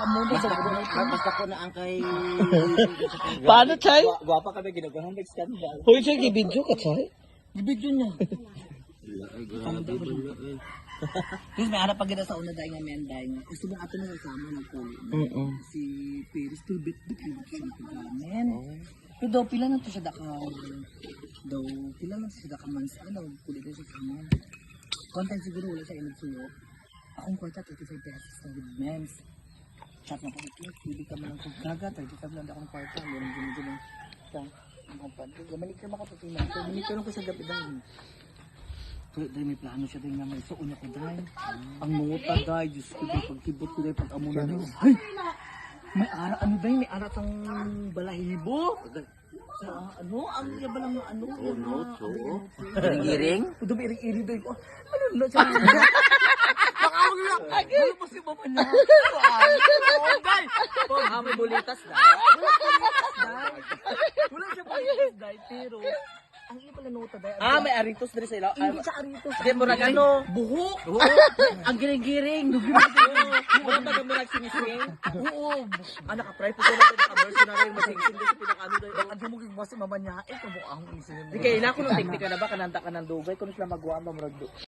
kamundo sa Basta ko na ang kay... Paano, Chay? Gwapa kami, ginagawa ng skandal. Hoy, Chay, gibidyo ka, Chay? Ibigyo niya. Tapos may harap pag gina sa una dahil nga menday nga. Gusto mo ato na kasama ng pulo. Si Paris, bit siya nagkagamin. Pero daw, pila na to siya daka. Daw, pila na siya daka months. Kulit na siya kamo. Content siguro wala siya inagsuyo. Akong kwarta, 35 pesos na with mens. Chat na pag-ikit, pili ka man ng kagaga, 35 lang akong kwarta. Yan ang gini-gini. Ang kumpanto. Manikir mo ako sa tingnan. Manikir ko sa gabi dahil. Pero dahil may plano siya dahil nga may suon ako dahil. Ang nota dahil, Diyos ko dahil pagkibot ko dahil pag-amuna dahil. Ay! May ara, ano dahil? May arat ang balahibo. Sa ano? Ang yaba lang na ano? Giring-giring? Ito may iring-iring dahil. Ano na siya? Makawag lang! Wala pa si mama niya. Oo dahil! May bulitas na. Wala siya bulitas dahil. Pero, ang iya pala nota dahil. May aritos din sa ilo. Hindi sa aritos. Hindi mo ano? Buhok! Ang giring-giring. Wala ba ka mo nagsinising? Oo! Naka-pry po ko na ito. Naka-version na rin. Masing-sing din sa pinaka-ano dahil. Ang dumugig mo si mama niya. Ito mo ang isinin mo. Di kaya ina ko ng teknika na ba? Kananda ka ng dugay. Kung sila magawa ba mo